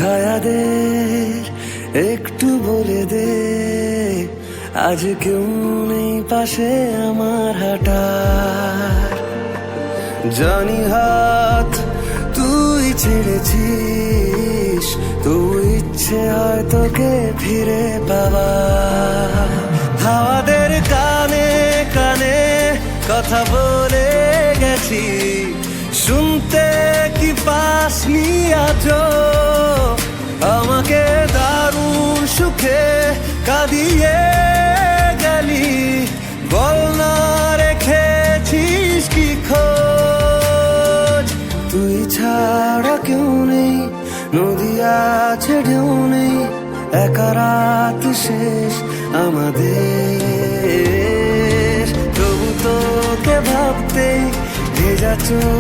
ছায়াদের একটু বলে দে, আজ কেউ নেই পাশে আমার হাঁটার। জানি হাত তুই ছেড়েছিস, তুই ইচ্ছে হয় তোকে ফিরে পাওয়া। হাওয়াদের কানে কানে কথা বলে গেছি, শুনতে কি পাসনি আজও? আমাকে দারুণ সুখে কাঁদিয়ে গেলি, বল না রেখেছিস কি খোঁজ? তুই ছাড়া কেউ নেই, নদী আছে ঢেউ নেই, একা রাত শেষ আমাদের। তবু তোকে ভাবতে ভেজা চোখ